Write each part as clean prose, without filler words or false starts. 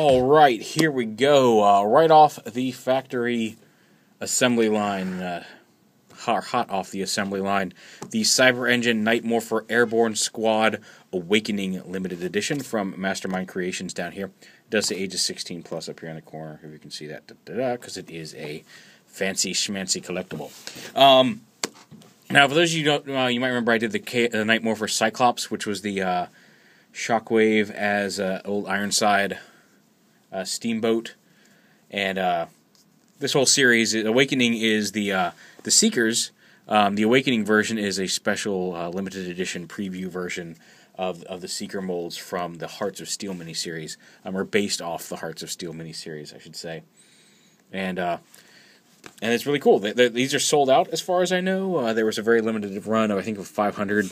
All right, here we go. Right off the factory assembly line, hot off the assembly line, the Cyber Engine Night Morpher Airborne Squad Awakening Limited Edition from Mastermind Creations down here. It does say ages 16 plus up here in the corner, if you can see that, because it is a fancy schmancy collectible. Now, for those of you who don't, you might remember I did the Night Morpher Cyclops, which was the Shockwave as old Ironside steamboat, and this whole series, Awakening, is the Seekers. The Awakening version is a special limited edition preview version of the Seeker molds from the Hearts of Steel miniseries, or based off the Hearts of Steel miniseries, I should say, and it's really cool. These are sold out as far as I know. There was a very limited run of, I think, of 500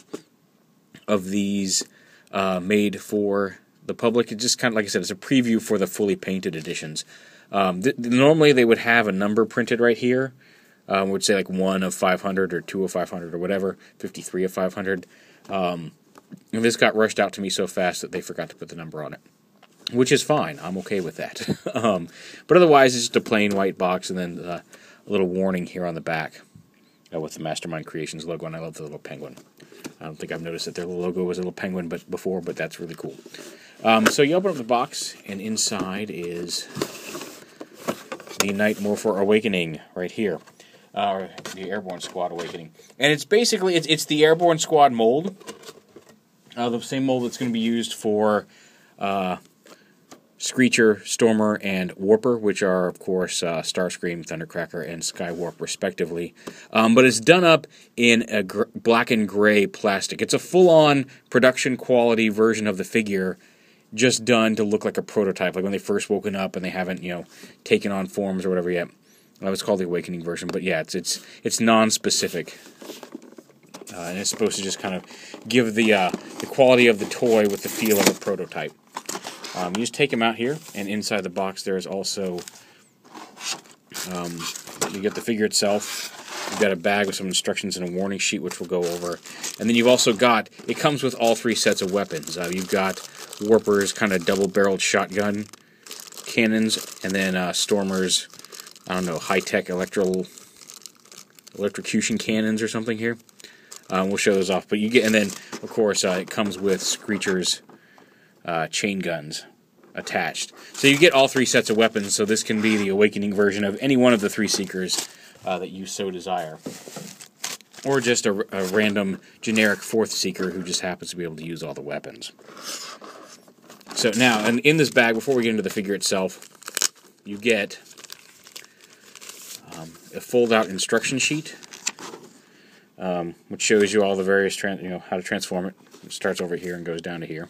of these made for the public. It's just kind of, like I said, it's a preview for the fully painted editions. Normally they would have a number printed right here. Would say like 1 of 500 or 2 of 500 or whatever, 53 of 500. And this got rushed out to me so fast that they forgot to put the number on it, which is fine. I'm okay with that. But otherwise, it's just a plain white box and then a little warning here on the back with the Mastermind Creations logo, and I love the little penguin. I don't think I've noticed that their logo was a little penguin before, but that's really cool. So you open up the box, and inside is the Night Morpher Awakening right here. The Airborne Squad Awakening. And it's basically, it's the Airborne Squad mold. The same mold that's going to be used for Screecher, Stormer, and Warper, which are, of course, Starscream, Thundercracker, and Skywarp, respectively. But it's done up in a black and gray plastic. It's a full-on production-quality version of the figure, just done to look like a prototype, like when they first woken up and they haven't, taken on forms or whatever yet. That was called the Awakening version, but yeah, it's non-specific. And it's supposed to just kind of give the quality of the toy with the feel of a prototype. You just take them out here, and inside the box there is also, you get the figure itself. You've got a bag with some instructions and a warning sheet, which we'll go over. And then you've also got, it comes with all 3 sets of weapons. You've got Warper's kind of double-barreled shotgun cannons, and then Stormer's, I don't know, high-tech electrocution cannons or something here. We'll show those off. But you get, and then, of course, it comes with Screecher's chain guns attached. So you get all 3 sets of weapons, so this can be the Awakening version of any one of the 3 Seekers that you so desire. Or just a random generic 4th Seeker who just happens to be able to use all the weapons. So now, and in this bag, before we get into the figure itself, you get a fold-out instruction sheet, which shows you all the various, how to transform it. It starts over here and goes down to here.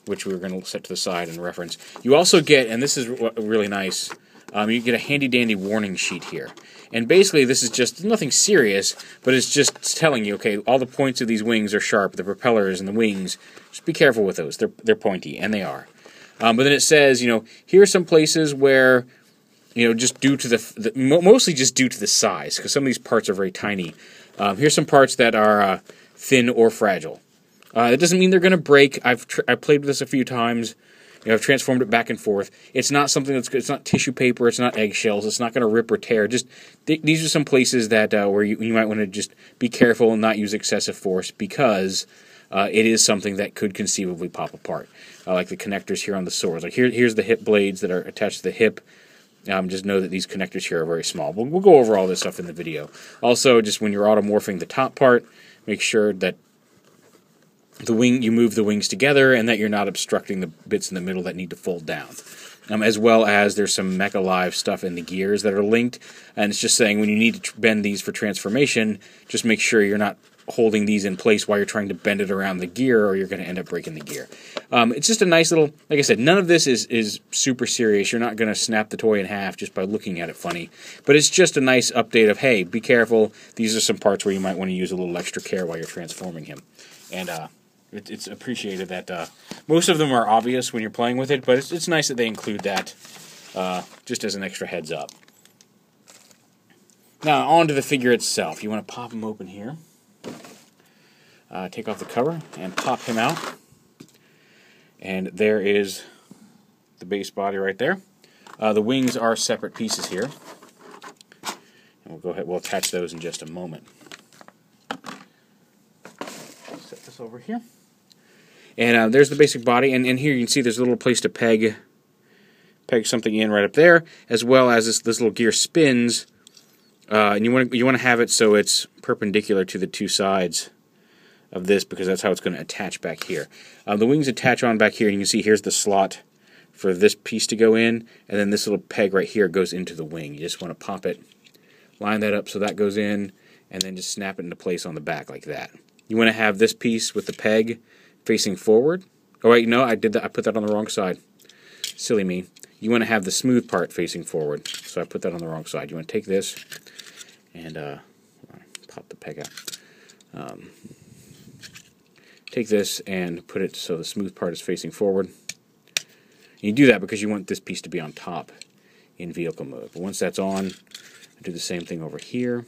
Which we're going to set to the side and reference. You also get, and this is really nice, you get a handy-dandy warning sheet here. And basically this is just nothing serious, but it's just telling you, okay, all the points of these wings are sharp, the propellers and the wings, just be careful with those. They're pointy, and they are. But then it says, here are some places where, just due to mostly just due to the size, because some of these parts are very tiny. Here's some parts that are thin or fragile. It doesn't mean they're going to break. I've played with this a few times. I've transformed it back and forth. It's not something it's not tissue paper. It's not eggshells. It's not going to rip or tear. Just these are some places that where you might want to just be careful and not use excessive force, because it is something that could conceivably pop apart. Like the connectors here on the swords. Like here's the hip blades that are attached to the hip. Just know that these connectors here are very small. We'll go over all this stuff in the video. Also, just when you're automorphing the top part, make sure that you move the wings together and that you're not obstructing the bits in the middle that need to fold down. As well as there's some Mecha Live stuff in the gears that are linked, and it's just saying when you need to bend these for transformation, just make sure you're not holding these in place while you're trying to bend it around the gear, or you're going to end up breaking the gear. It's just a nice little, like I said, none of this is super serious. You're not going to snap the toy in half just by looking at it funny. But it's just a nice update of, hey, be careful. These are some parts where you might want to use a little extra care while you're transforming him. And it's appreciated that most of them are obvious when you're playing with it, but it's nice that they include that just as an extra heads up. Now, on to the figure itself. You want to pop him open here. Take off the cover and pop him out. And there is the base body right there. The wings are separate pieces here. And we'll go ahead, we'll attach those in just a moment. Set this over here. And there's the basic body, and here you can see there's a little place to peg something in right up there, as well as this little gear spins, and you want to have it so it's perpendicular to the two sides of this, because that's how it's going to attach back here. The wings attach on back here, and you can see here's the slot for this piece to go in, and then this little peg right here goes into the wing. You just want to pop it, line that up so that goes in, and then just snap it into place on the back like that. You want to have this piece with the peg facing forward. Oh wait, no, I did that. I put that on the wrong side. Silly me. You want to have the smooth part facing forward, so I put that on the wrong side. You want to take this and pop the peg out. Take this and put it so the smooth part is facing forward. And you do that because you want this piece to be on top in vehicle mode. But once that's on, I do the same thing over here.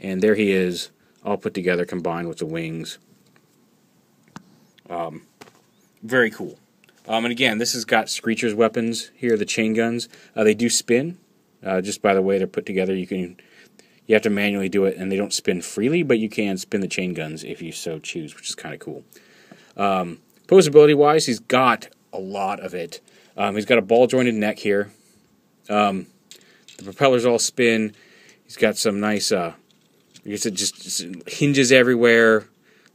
And there he is, all put together, combined with the wings. Very cool. And again, this has got Screecher's weapons here, the chain guns. They do spin. Just by the way they're put together, you have to manually do it, and they don't spin freely, but you can spin the chain guns if you so choose, which is kind of cool. Posability-wise, he's got a lot of it. He's got a ball-jointed neck here. The propellers all spin. He's got some nice, I guess it just hinges everywhere.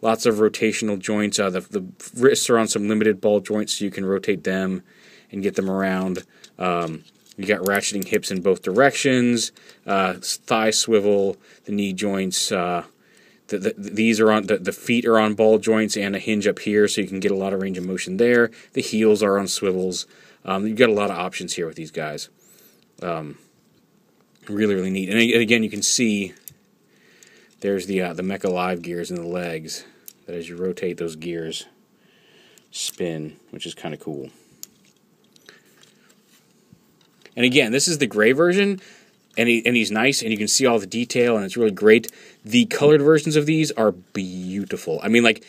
Lots of rotational joints. The wrists are on some limited ball joints, so you can rotate them and get them around. You got ratcheting hips in both directions, thigh swivel, the knee joints. These are on the feet are on ball joints and a hinge up here, so you can get a lot of range of motion there. The heels are on swivels. You've got a lot of options here with these guys. Really, really neat. And again, you can see there's the Mecha Live gears in the legs. That as you rotate those gears, spin, which is kind of cool. And again, this is the gray version, and he's nice, and you can see all the detail, and it's really great. The colored versions of these are beautiful. I mean, like,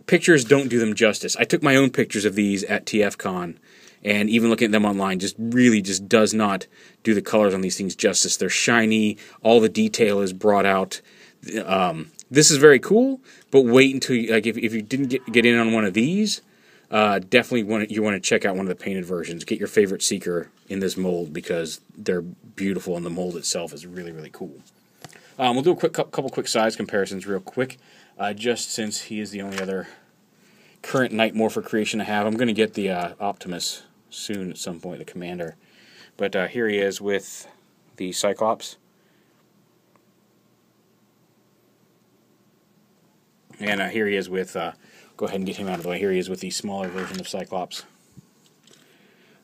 pictures don't do them justice. I took my own pictures of these at TFCon, and even looking at them online just really just does not do the colors on these things justice. They're shiny, all the detail is brought out. This is very cool, but wait until you, like, if you didn't get in on one of these, definitely want to check out one of the painted versions. Get your favorite Seeker in this mold because they're beautiful, and the mold itself is really, really cool. We'll do a couple quick size comparisons real quick, just since he is the only other current Knight Morpher creation I have. I'm going to get the Optimus soon at some point, the Commander. But here he is with the Cyclops. And here he is with, go ahead and get him out of the way. Here he is with the smaller version of Cyclops.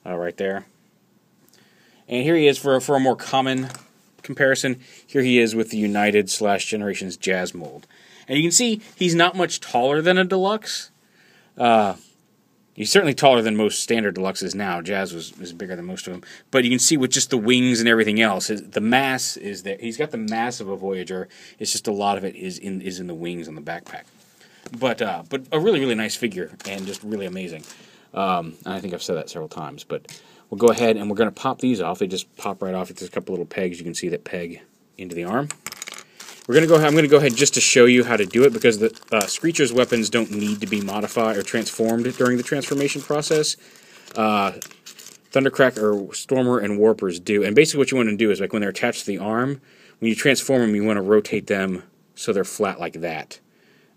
Right there. And here he is for a more common comparison. Here he is with the United/Generations Jazz mold. And you can see he's not much taller than a Deluxe. He's certainly taller than most standard Deluxes now. Jazz is bigger than most of them. But you can see with just the wings and everything else, the mass is there. He's got the mass of a Voyager. It's just a lot of it is in the wings on the backpack. But a really, really nice figure, and just really amazing. I think I've said that several times. But we'll go ahead and we're going to pop these off. They just pop right off. There's a couple little pegs. You can see that peg into the arm. I'm going to go ahead just to show you how to do it, because the Screecher's weapons don't need to be modified or transformed during the transformation process. Thundercracker, Stormer, and Warpers do. And basically what you want to do is, like, when they're attached to the arm, when you transform them, you want to rotate them so they're flat like that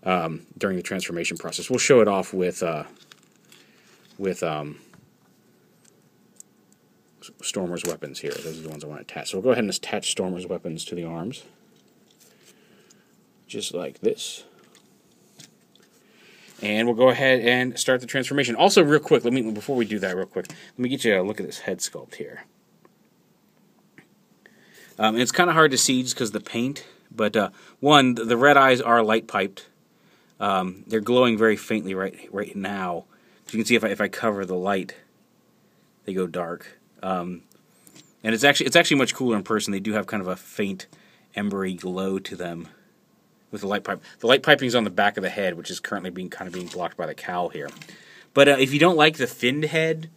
during the transformation process. We'll show it off with Stormer's weapons here. Those are the ones I want to attach. So we'll go ahead and attach Stormer's weapons to the arms. Just like this. And we'll go ahead and start the transformation. Also, real quick, before we do that real quick, let me get you a look at this head sculpt here. It's kind of hard to see just because of the paint, but one, the red eyes are light piped. They're glowing very faintly right now. As you can see, if I cover the light, they go dark. And it's actually much cooler in person. They do have kind of a faint embery glow to them with the light pipe. The light piping is on the back of the head, which is currently being blocked by the cowl here. But if you don't like the finned head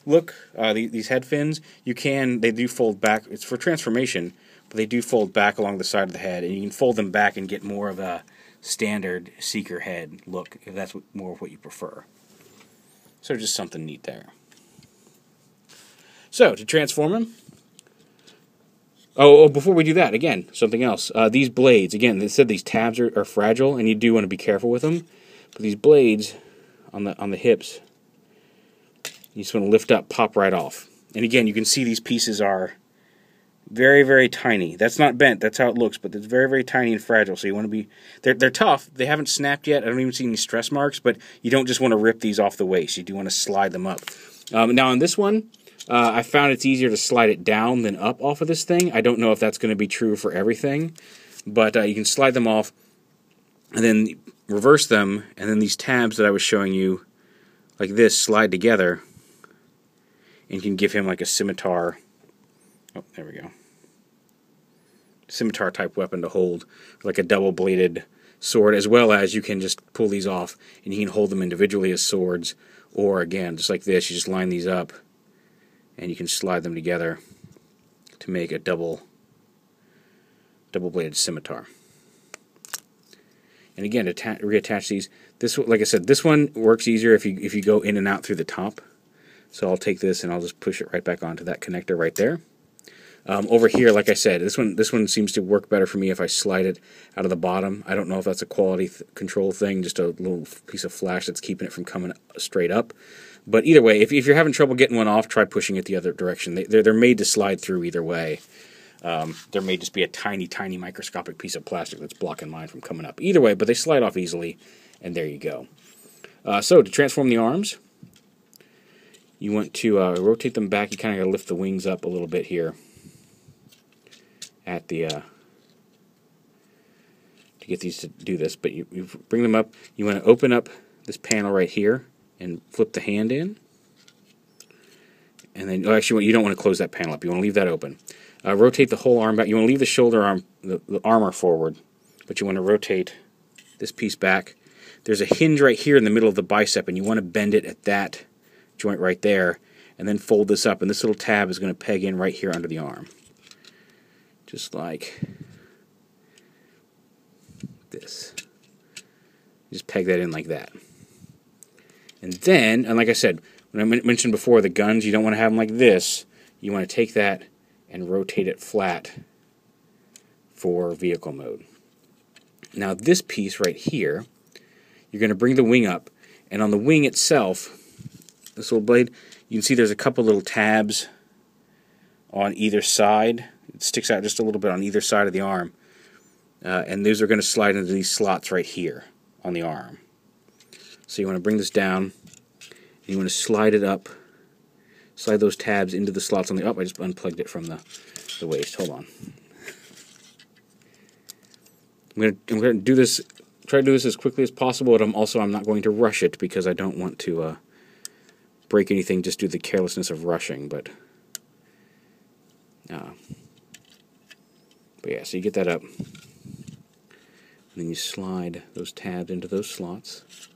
look, these head fins, they do fold back. It's for transformation, but they do fold back along the side of the head, and you can fold them back and get more of a standard Seeker head look, if that's more of what you prefer. So just something neat there. So, to transform him, before we do that, again, something else. These blades, again, they said these tabs are fragile, and you do want to be careful with them. But these blades on the hips, you just want to lift up, pop right off. And again, you can see these pieces are very, very tiny. That's not bent, that's how it looks, but it's very, very tiny and fragile. So you want to be, they're tough. They haven't snapped yet. I don't even see any stress marks, but you don't just want to rip these off the waist. You do want to slide them up. Now on this one, I found it's easier to slide it down than up off of this thing. I don't know if that's going to be true for everything, but you can slide them off and then reverse them, and then these tabs that I was showing you, like this, slide together, and you can give him like a scimitar. Oh, there we go. Scimitar type weapon to hold, like a double-bladed sword, as well as you can just pull these off, and you can hold them individually as swords, or again, just like this, you just line these up, and you can slide them together to make a double-bladed scimitar. And again, to reattach these, like I said, this one works easier if you go in and out through the top. So I'll take this and I'll just push it right back onto that connector right there. Over here, like I said, this one seems to work better for me if I slide it out of the bottom. I don't know if that's a quality control thing, just a little piece of flash that's keeping it from coming straight up. But either way, if you're having trouble getting one off, try pushing it the other direction. They're made to slide through either way. There may just be a tiny, tiny microscopic piece of plastic that's blocking mine from coming up. Either way, but they slide off easily, and there you go. So to transform the arms, you want to rotate them back. You kind of got to lift the wings up a little bit here at the to get these to do this. But you bring them up. You want to open up this panel right here and flip the hand in. And then, actually, you don't want to close that panel up. You want to leave that open. Rotate the whole arm back. You want to leave the shoulder arm, the armor forward, but you want to rotate this piece back. There's a hinge right here in the middle of the bicep, and you want to bend it at that joint right there, and then fold this up, and this little tab is going to peg in right here under the arm. Just like this. Just peg that in like that. And then, and like I said, when I mentioned before, the guns, you don't want to have them like this. You want to take that and rotate it flat for vehicle mode. Now this piece right here, you're going to bring the wing up, and on the wing itself, this little blade, you can see there's a couple little tabs on either side. It sticks out just a little bit on either side of the arm. And those are going to slide into these slots right here on the arm. So you want to bring this down, and you want to slide it up, slide those tabs into the slots on the... Oh, I just unplugged it from the waist. Hold on. I'm going to do this, try to do this as quickly as possible, but I'm not going to rush it because I don't want to break anything just due to the carelessness of rushing, but yeah, so you get that up, and then you slide those tabs into those slots.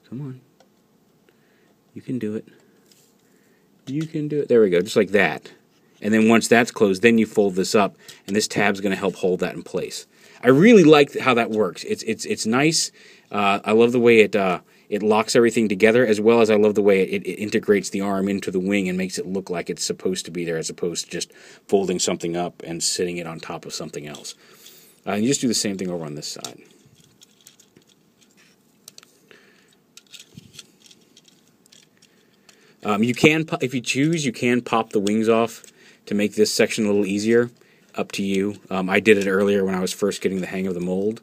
Come on. You can do it. You can do it. There we go, just like that. And then once that's closed, then you fold this up, and this tab's going to help hold that in place. I really like how that works. It's nice. I love the way it locks everything together, as well as I love the way it integrates the arm into the wing and makes it look like it's supposed to be there, as opposed to just folding something up and sitting it on top of something else. And you just do the same thing over on this side. You can, if you choose, you can pop the wings off to make this section a little easier. Up to you. I did it earlier when I was first getting the hang of the mold.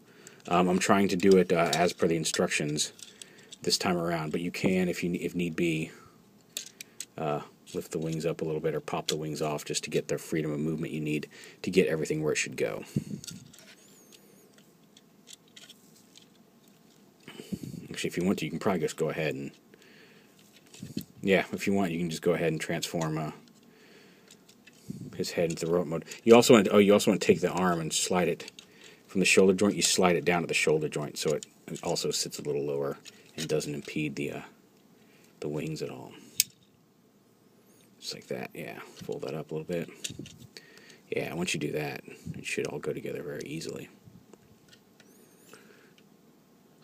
I'm trying to do it as per the instructions this time around, but you can, if need be, lift the wings up a little bit or pop the wings off just to get the freedom of movement you need to get everything where it should go. Actually, if you want to, you can probably just go ahead and... Yeah, if you want, you can just go ahead and transform his head into the robot mode. You also want to take the arm and slide it from the shoulder joint, you slide it down to the shoulder joint so it also sits a little lower and doesn't impede the wings at all. Just like that, yeah. Fold that up a little bit. Yeah, once you do that, it should all go together very easily.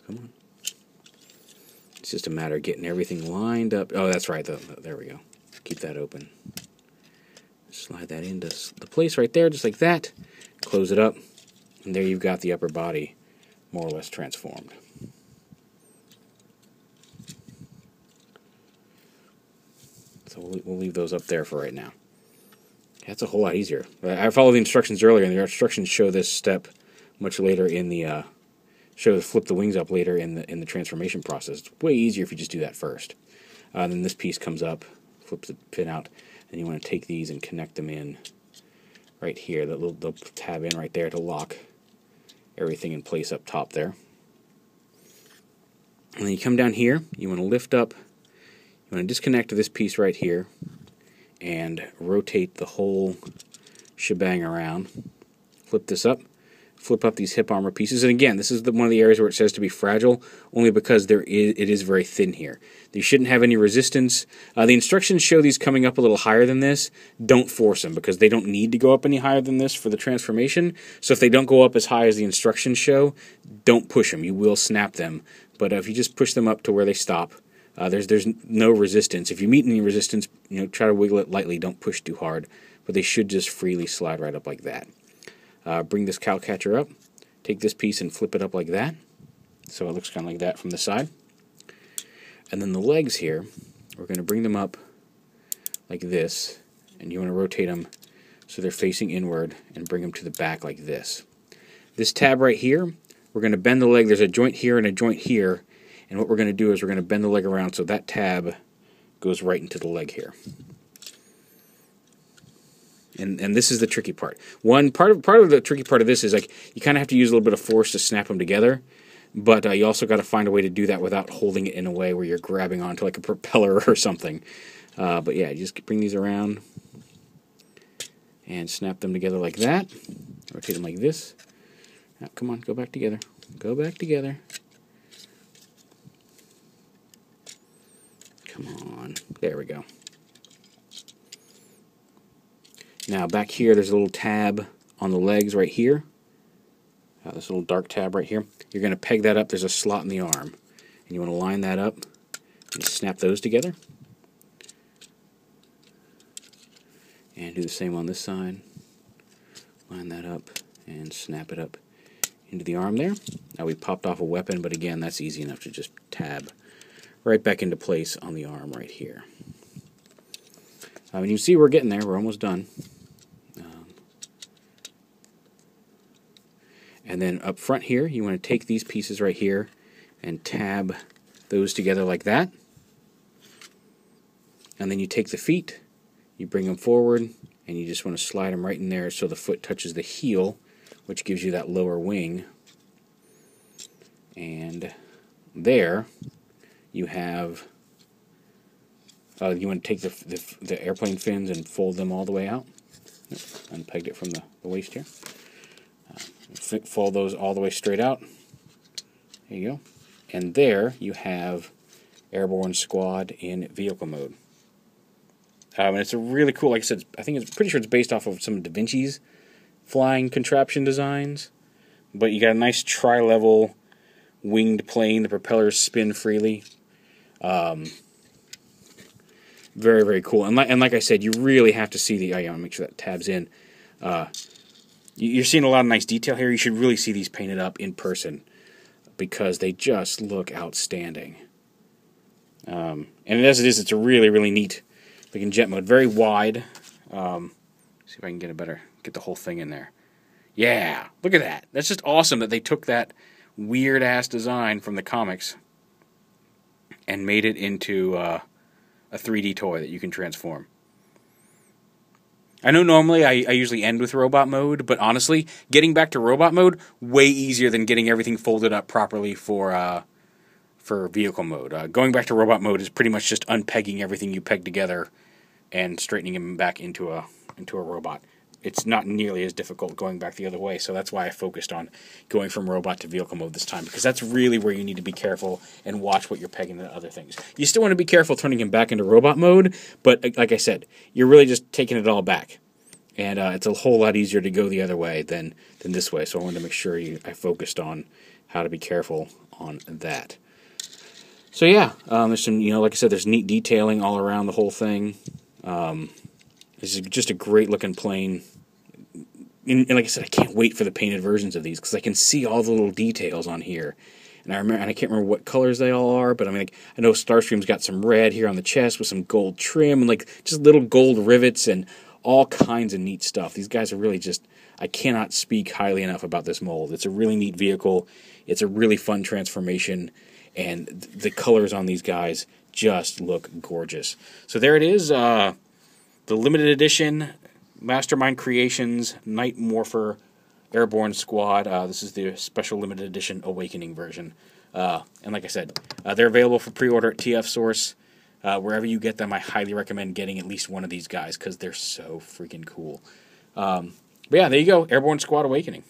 Come on. It's just a matter of getting everything lined up. Oh, that's right. There we go. Keep that open. Slide that into the place right there, just like that. Close it up. And there you've got the upper body more or less transformed. So we'll leave those up there for right now. That's a whole lot easier. I followed the instructions earlier, and the instructions show this step much later in the flip the wings up later in the transformation process. It's way easier if you just do that first. Then this piece comes up, flips the pin out, and you want to take these and connect them in right here. They'll tab in right there to lock everything in place up top there. And then you come down here. You want to lift up. You want to disconnect this piece right here and rotate the whole shebang around. Flip this up. Flip up these hip armor pieces. And again, this is one of the areas where it says to be fragile, only because it is very thin here. You shouldn't have any resistance. The instructions show these coming up a little higher than this. Don't force them, because they don't need to go up any higher than this for the transformation. So if they don't go up as high as the instructions show, don't push them. You will snap them. But if you just push them up to where they stop, there's no resistance. If you meet any resistance, try to wiggle it lightly. Don't push too hard. But they should just freely slide right up like that. Bring this cow catcher up, take this piece and flip it up like that, so it looks kind of like that from the side. And then the legs here, we're going to bring them up like this, and you want to rotate them so they're facing inward and bring them to the back like this. This tab right here, we're going to bend the leg. There's a joint here and a joint here, and what we're going to do is we're going to bend the leg around so that tab goes right into the leg here. And this is the tricky part. Part of the tricky part of this is, like, you kind of have to use a little bit of force to snap them together, but you also got to find a way to do that without holding it in a way where you're grabbing onto like a propeller or something. But yeah, just bring these around and snap them together like that. Rotate them like this. Now, come on, go back together. Go back together. Come on. There we go. Now back here, there's a little tab on the legs right here. This little dark tab right here. You're going to peg that up. There's a slot in the arm. And you want to line that up and snap those together. And do the same on this side. Line that up and snap it up into the arm there. Now we popped off a weapon, but again, that's easy enough to just tab right back into place on the arm right here. And you see we're getting there. We're almost done. And then up front here, you want to take these pieces right here and tab those together like that. And then you take the feet, you bring them forward, and you just want to slide them right in there so the foot touches the heel, which gives you that lower wing. And there you have... you want to take the airplane fins and fold them all the way out. Unpegged it from the waist here. Fold those all the way straight out. There you go. And there you have Airborne Squad in vehicle mode. And it's a really cool, like I said, pretty sure it's based off of some of Da Vinci's flying contraption designs. But you got a nice tri-level winged plane. The propellers spin freely. Very, very cool. And like I said, you really have to see the... I want to make sure that tabs in. You're seeing a lot of nice detail here. You should really see these painted up in person because they just look outstanding. And as it is, it's a really, really neat looking jet mode. Very wide. See if I can get the whole thing in there. Yeah, look at that. That's just awesome that they took that weird-ass design from the comics and made it into a 3D toy that you can transform. I know normally I usually end with robot mode, but honestly, getting back to robot mode, way easier than getting everything folded up properly for vehicle mode. Going back to robot mode is pretty much just unpegging everything you pegged together and straightening them back into a robot. it's not nearly as difficult going back the other way. So that's why I focused on going from robot to vehicle mode this time, because that's really where you need to be careful and watch what you're pegging to other things. You still want to be careful turning him back into robot mode, but like I said, you're really just taking it all back. And it's a whole lot easier to go the other way than this way. So I wanted to make sure I focused on how to be careful on that. So yeah, there's some, like I said, there's neat detailing all around the whole thing. This is just a great looking plane. And like I said, I can't wait for the painted versions of these because I can see all the little details on here. And I can't remember what colors they all are, but I mean, I know Starstream's got some red here on the chest with some gold trim and just little gold rivets and all kinds of neat stuff. These guys are really just, I cannot speak highly enough about this mold. It's a really neat vehicle. It's a really fun transformation, and the colors on these guys just look gorgeous. So there it is, the limited edition Mastermind Creations Night Morpher Airborne Squad. This is the special limited edition Awakening version. And like I said, they're available for pre-order at TF Source. Wherever you get them, I highly recommend getting at least one of these guys because they're so freaking cool. But yeah, there you go, Airborne Squad Awakening.